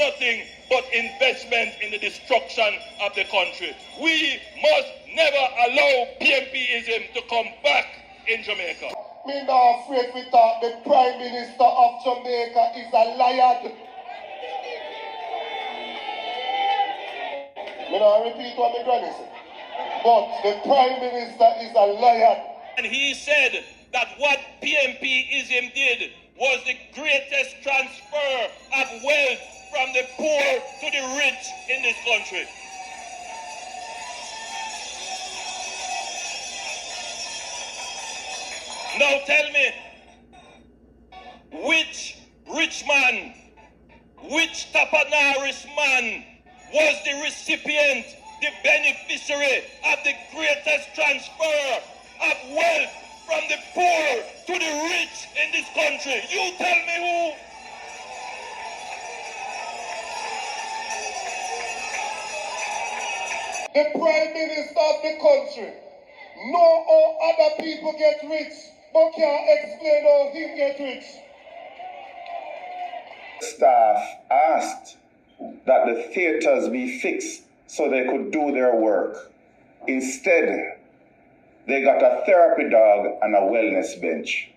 nothing but investment in the destruction of the country. We must never allow PMPism to come back in Jamaica. Me not afraid we talk. The Prime Minister of Jamaica is a liar. Me not repeat what my granny said. But the Prime Minister is a liar. And he said that what PMPism did was the greatest transfer of wealth from the poor to the rich in this country. Now tell me, which rich man, which Tapanaris man was the recipient, the beneficiary of the greatest transfer of wealth from the poor to the rich in this country? You tell me who? The Prime Minister of the country know how other people get rich, but can't explain how him get rich. Staff asked that the theaters be fixed so they could do their work. Instead, they got a therapy dog and a wellness bench.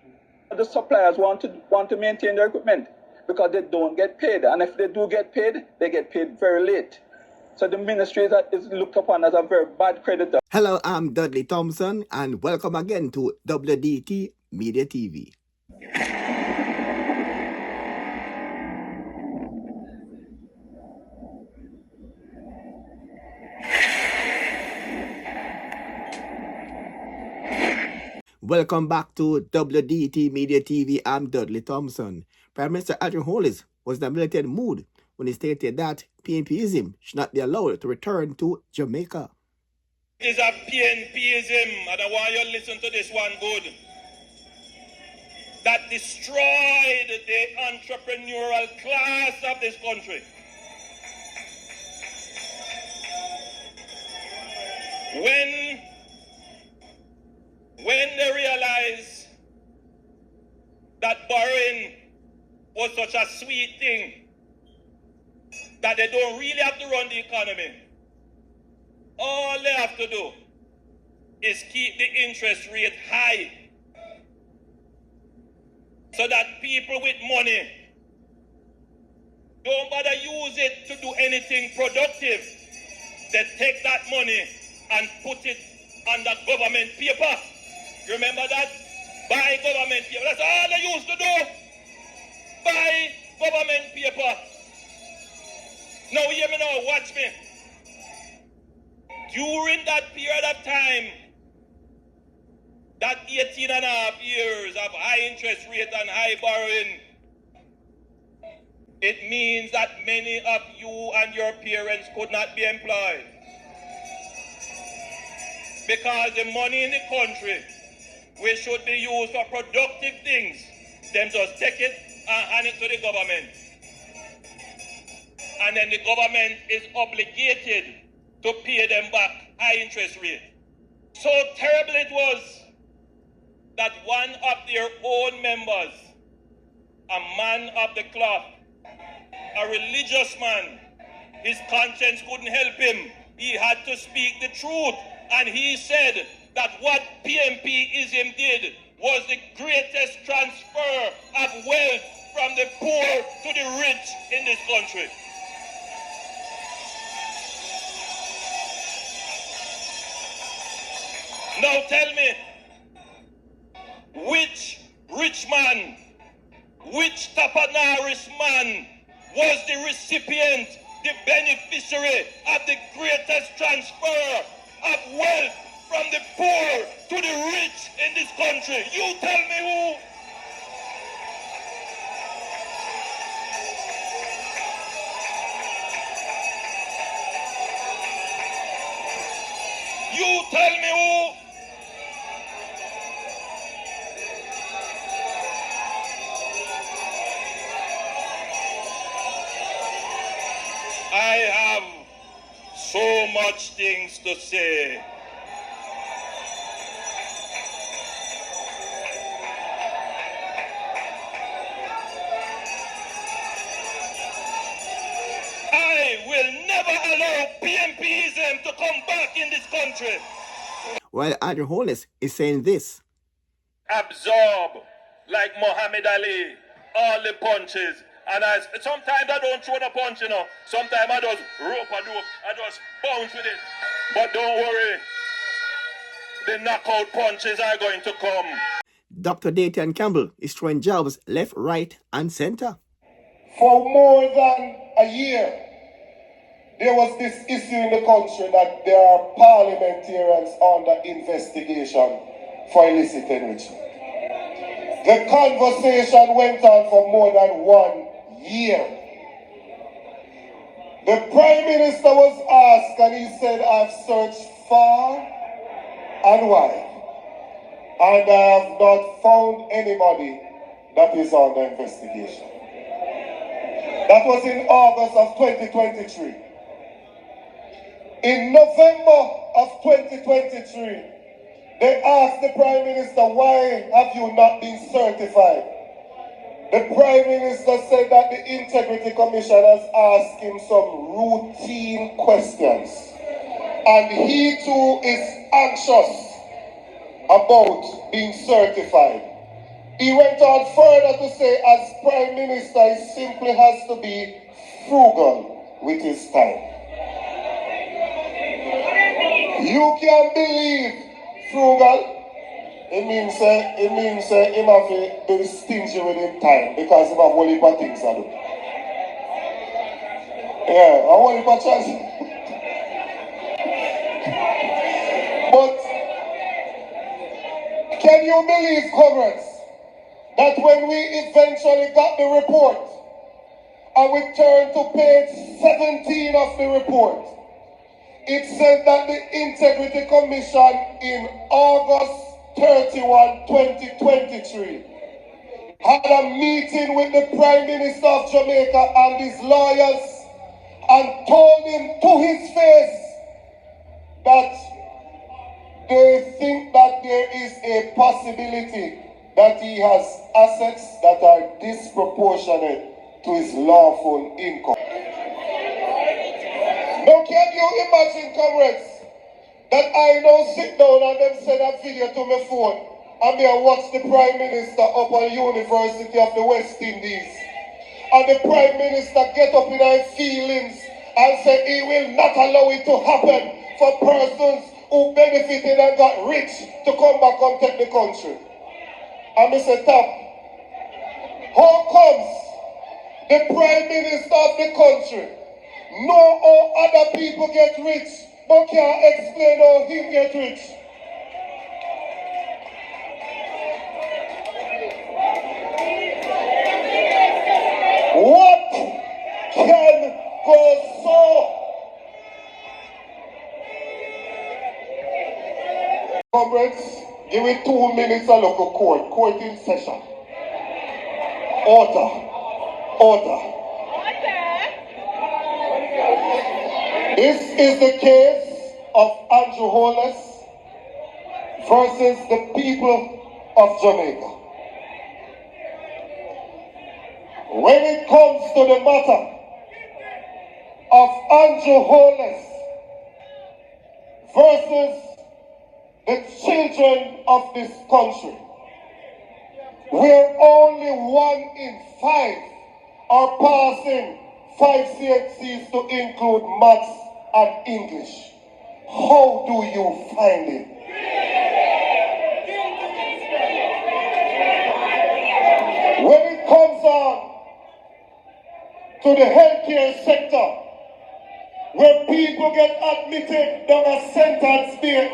The suppliers want to maintain their equipment because they don't get paid. And if they do get paid, they get paid very late. So the ministry is looked upon as a very bad creditor. Hello, I'm Dudley Thompson, and welcome again to WDT Media TV. Welcome back to WDT Media TV. I'm Dudley Thompson. Prime Minister Adrian Hollis was in a militant mood when he stated that PNPism should not be allowed to return to Jamaica. It is a PNPism, and I want you to listen to this one good, that destroyed the entrepreneurial class of this country. When they realized that borrowing was such a sweet thing, that they don't really have to run the economy, all they have to do is keep the interest rate high so that people with money don't bother use it to do anything productive. They take that money and put it under government paper. Remember that? Buy government paper. That's all they used to do. Buy government paper. Now hear me now, watch me. During that period of time, that 18 and a half years of high interest rate and high borrowing, it means that many of you and your parents could not be employed. Because the money in the country, which should be used for productive things, them just take it and hand it to the government. And then the government is obligated to pay them back high interest rate. So terrible it was that one of their own members, a man of the cloth, a religious man, his conscience couldn't help him. He had to speak the truth. And he said that what PMPism did was the greatest transfer of wealth from the poor to the rich in this country. Now tell me, which rich man, which Tapanaris man was the recipient, the beneficiary of the greatest transfer of wealth from the poor to the rich in this country? You tell me who? You tell me who? I have so much things to say. never allow PMPism to come back in this country. While Andrew Holness is saying this. Absorb, like Muhammad Ali, all the punches. And sometimes I don't throw the punch, you know. Sometimes I just rope a dope. I just bounce with it. But don't worry. The knockout punches are going to come. Dr. Dayton Campbell is throwing jabs left, right, and center. For more than a year, there was this issue in the country that there are parliamentarians under investigation for illicit enrichment. The conversation went on for more than 1 year. The Prime Minister was asked and he said, I've searched far and wide and I have not found anybody that is under investigation. That was in August of 2023. In November of 2023, they asked the Prime Minister, why have you not been certified? The Prime Minister said that the Integrity Commission has asked him some routine questions. And he too is anxious about being certified. He went on further to say, as Prime Minister, he simply has to be frugal with his time. You can believe frugal. It means him have to be stingy with his time because he have a whole heap of things to do. Yeah, a whole heap of choices. But can you believe, comrades, that when we eventually got the report and we turned to page 17 of the report, it said that the Integrity Commission in August 31, 2023 had a meeting with the Prime Minister of Jamaica and his lawyers and told him to his face that they think that there is a possibility that he has assets that are disproportionate to his lawful income. Now, can you imagine, comrades, that I now sit down and them send a video to my phone and me watch the Prime Minister up on University of the West Indies, and the Prime Minister get up in his feelings and say he will not allow it to happen for persons who benefited and got rich to come back and take the country. And I say, Tom, how comes the Prime Minister of the country know how other people get rich, but can't explain how him get rich? What can go so? Comrades, give me 2 minutes and look at court. Court in session. Order. Order. This is the case of Andrew Holness versus the people of Jamaica. When it comes to the matter of Andrew Holness versus the children of this country, where only 1 in 5 are passing 5 CXCs to include maths and English. How do you find it? When it comes on to the healthcare sector, where people get admitted down a sentence there,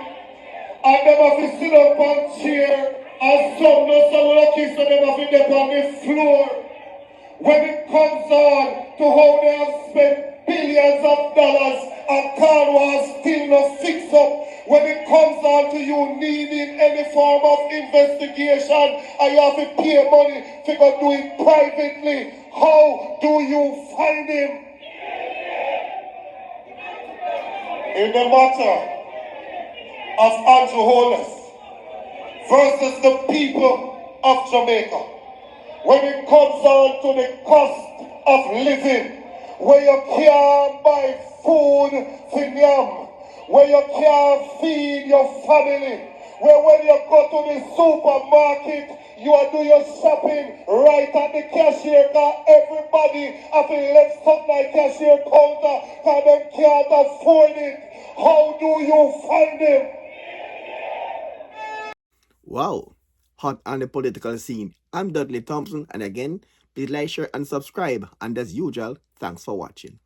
and them have to sit up on chair, and some not so lucky, so them have to get on the floor. When it comes on to how they have spent billions of dollars and car was still not fixed up, when it comes on to you needing any form of investigation and you have to pay money to go do it privately, how do you find him? In the matter of Andrew Holness versus the people of Jamaica, when it comes on to the cost of living, where you can't buy food for yam, where you can't feed your family, where when you go to the supermarket, you are doing your shopping right at the cashier, because everybody have left something like cashier counter because they can't afford it. How do you find them? Wow, hot on the political scene. I'm Dudley Thompson, and again, please like, share, and subscribe. And as usual, thanks for watching.